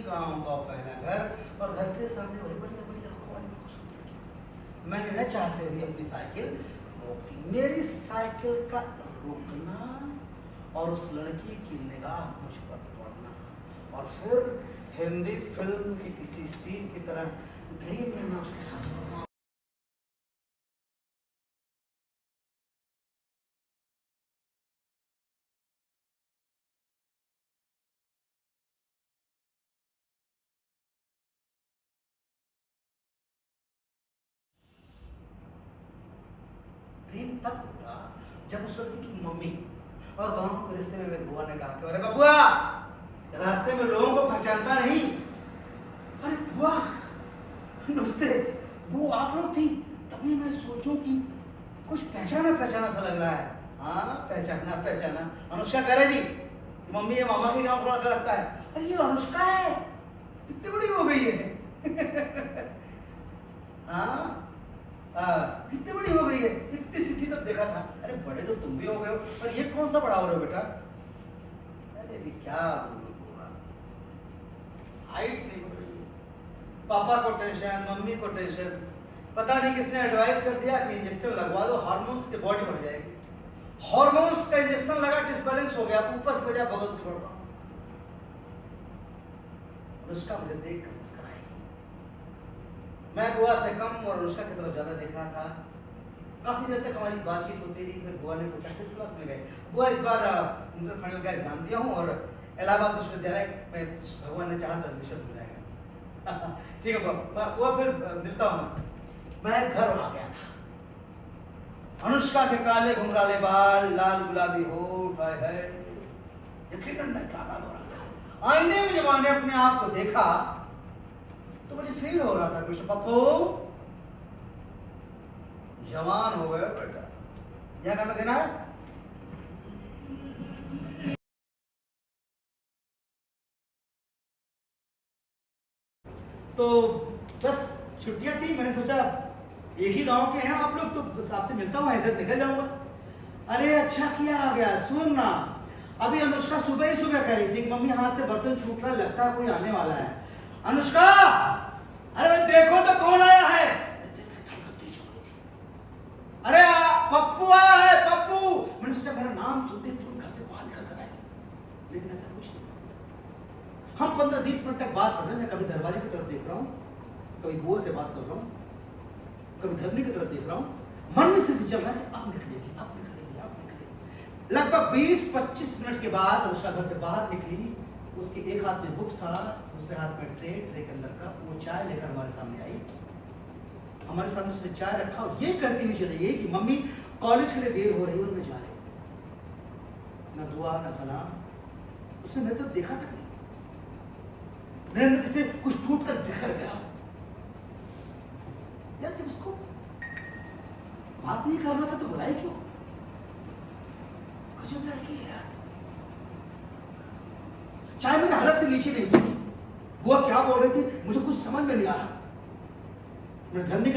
का आऊंगा पहला घर और घर के सामने वही बढ़िया बढ़िया खूबसूरत। मैंने न चाहते हुए अपनी साइकिल रोक दी। मेरी साइकिल का रुकना और उस लड़की की निगाह मुझ पर पड़ना और फिर हिंदी फिल्म की किसी सीन की तरह ड्रीम में मैं उसके साथ ड्रीम तब टूटा जब उस लड़की की मम्मी और गांव के रिश्ते में मेरी बुआ ने कहा कि अरे बबुआ, रास्ते में लोगों को पहचानता नहीं। अरे बुआ नमस्ते, वो आप लोग थी। तभी मैं सोचूं कि कुछ पहचाना पहचाना सा लग रहा है। हाँ पहचाना पहचाना, अनुष्का कह रही थी मम्मी ये मामा के गांव थोड़ा लगता है। अरे ये अनुष्का है, कितनी बड़ी हो गई है। हाँ कितनी बड़ी हो गई है, इतनी सी थी तब देखा था। अरे बड़े तो तुम भी हो गए हो, पर ये कौन सा बड़ा हो रहे हो बेटा। अरे भी क्या बोलूं, हाइट नहीं बढ़ रही है, पापा को टेंशन, मम्मी को टेंशन। पता नहीं किसने एडवाइस कर दिया कि इंजेक्शन लगवा दो, हार्मोन्स की बॉडी बढ़ जाएगी। हार्मोन्स का इंजेक्शन लगा, डिसबैलेंस हो गया, ऊपर की वजह बगल से बढ़ रहा। अनुष्का मुझे देख कर मुस्कुराई। मैं बुआ से कम और अनुष्का की तरफ ज्यादा देख रहा था। काफी देर तक हमारी बातचीत होती रही। फिर बुआ ने पूछा किस क्लास में गए। बुआ इस बार इंटर फाइनल का एग्जाम दिया हूँ और इलाहाबाद विश्वविद्यालय में भगवान ने चाहा तो एडमिशन हो जाएगा। ठीक है बुआ, फिर मिलता हूँ। मैं घर आ गया था। अनुष्का के काले घुंघराले बाल, लाल गुलाबी होठ, है यकीनन मैं पागल हो रहा था। आईने में जब मैंने अपने आप को देखा तो मुझे फील हो रहा था मिस्टर पप्पू जवान हो गए बेटा, क्या करना देना है। तो बस छुट्टियां थी, मैंने सोचा एक ही गांव के हैं आप लोग, तो बस आपसे मिलता हूँ, इधर निकल जाऊंगा। अरे अच्छा किया आ गया। सुन ना, अभी अनुष्का सुबह ही सुबह कह रही थी मम्मी हाथ से बर्तन छूट रहा, लगता है कोई आने वाला है। अनुष्का अरे देखो तो कौन आया है। अरे पप्पू आया है, पप्पू। मैंने सोचा मेरा नाम सुनते तुरंत घर से बाहर निकल कर आए, लेकिन ऐसा कुछ नहीं। हम 15-20 मिनट तक बात कर रहे हैं। मैं कभी दरवाजे की तरफ देख रहा हूँ, कभी बुआ से बात कर रहा हूँ, कभी धरनी की तरफ देख रहा हूँ। मन में सिर्फ चल रहा है कि अब निकलेगी, अब निकलेगी, अब निकलेगी। लगभग 20-25 मिनट के बाद अनुष्का घर से बाहर निकली। उसके एक हाथ में बुक्स था, दूसरे हाथ में ट्रे के अंदर का वो चाय लेकर हमारे सामने आई। हमारे सामने उसने चाय रखा और ये कहती हुई चली गई कि मम्मी कॉलेज के लिए देर हो रही है और मैं जा रही हूँ। ना दुआ ना सलाम, उसने मेरे तरफ देखा तक नहीं। मेरे अंदर से कुछ टूट कर बिखर गया। यार जब उसको बात नहीं करना था तो बुलाई क्यों। गजब लड़की है यार। चाय मेरे हालत से नीचे नहीं उतरी। वो क्या बोल रही थी मुझे कुछ समझ में नहीं आ रहा। मैं धरने